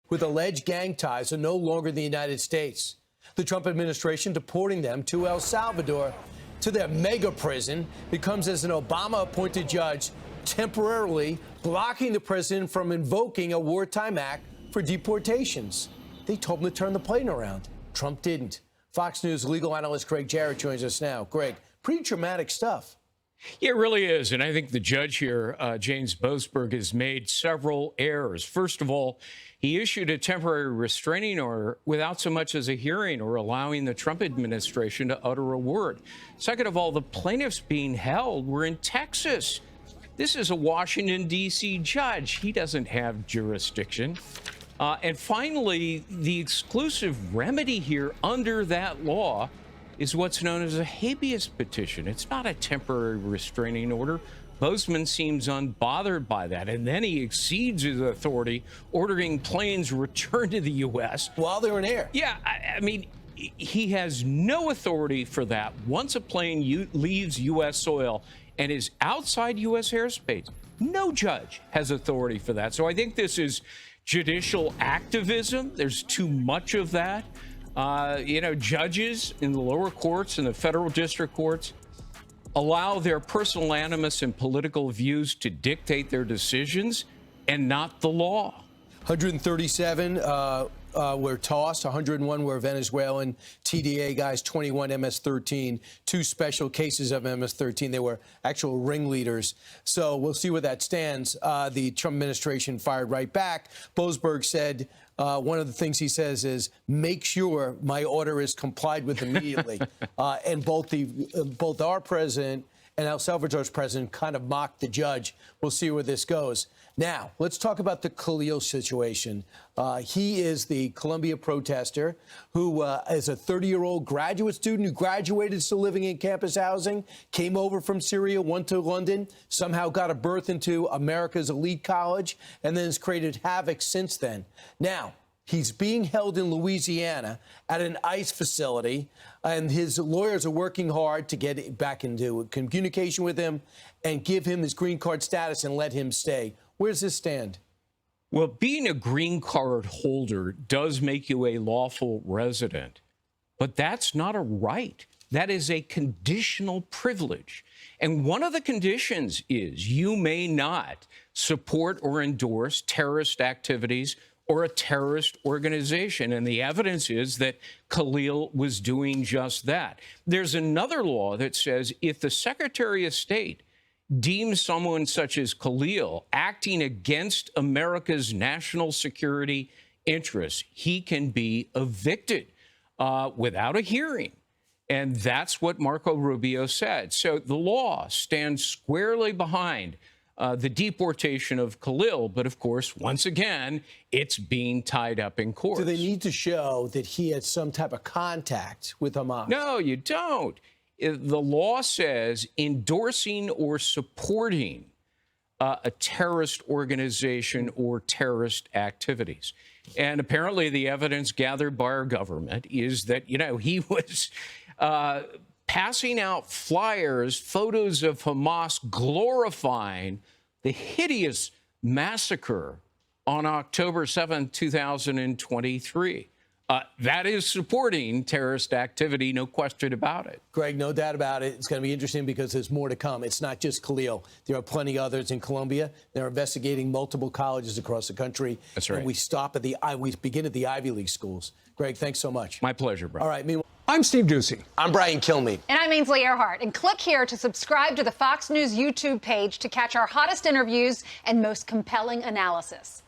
with alleged gang ties are no longer in the United States. The Trump administration deporting them to El Salvador to their mega prison becomes as an Obama-appointed judge temporarily blocking the president from invoking a wartime act for deportations. They told him to turn the plane around. Trump didn't. Fox News legal analyst Greg Jarrett joins us now. Greg, pretty traumatic stuff. Yeah, it really is. And I think the judge here, James Boasberg, has made several errors. First of all, he issued a temporary restraining order without so much as a hearing or allowing the Trump administration to utter a word. Second of all, the plaintiffs being held were in Texas. This is a Washington, D.C. judge. He doesn't have jurisdiction. And finally, the exclusive remedy here under that law is what's known as a habeas petition. It's not a temporary restraining order. Bozeman seems unbothered by that, and then he exceeds his authority, ordering planes returned to the U.S. while they were in air. Yeah, I mean, he has no authority for that. Once a plane leaves U.S. soil and is outside U.S. airspace, no judge has authority for that. So I think this is judicial activism. There's too much of that. Judges in the lower courts and the federal district courts allow their personal animus and political views to dictate their decisions and not the law. 137 were tossed, 101 were Venezuelan TDA guys, 21 MS-13, 2 special cases of MS-13. They were actual ringleaders. So we'll see where that stands. The Trump administration fired right back. Boasberg said, one of the things he says is, make sure my order is complied with immediately. And both our president and El Salvador's president kind of mocked the judge. We'll see where this goes. Now, let's talk about the Khalil situation. He is the Colombia protester who is a 30-year-old graduate student who graduated, still living in campus housing, came over from Syria, went to London, somehow got a berth into America's elite college, and then has created havoc since then. Now, he's being held in Louisiana at an ICE facility, and his lawyers are working hard to get back into communication with him and give him his green card status and let him stay. Where does this stand? Well, being a green card holder does make you a lawful resident, but that's not a right. That is a conditional privilege. And one of the conditions is you may not support or endorse terrorist activities or a terrorist organization. And the evidence is that Khalil was doing just that. There's another law that says if the Secretary of State deems someone such as Khalil acting against America's national security interests, he can be evicted without a hearing. And that's what Marco Rubio said. So the law stands squarely behind the deportation of Khalil. But of course, once again, it's being tied up in court. Do they need to show that he had some type of contact with Hamas? No, you don't. The law says endorsing or supporting a terrorist organization or terrorist activities. And apparently the evidence gathered by our government is that, he was passing out flyers, photos of Hamas glorifying the hideous massacre on October 7, 2023. That is supporting terrorist activity, no question about it. Greg, no doubt about it. It's going to be interesting because there's more to come. It's not just Khalil. There are plenty others in Colombia. They're investigating multiple colleges across the country. That's right. And we begin at the Ivy League schools. Greg, thanks so much. My pleasure, bro. All right. Meanwhile, I'm Steve Doocy. I'm Brian Kilmeade. And I'm Ainsley Earhart. And click here to subscribe to the Fox News YouTube page to catch our hottest interviews and most compelling analysis.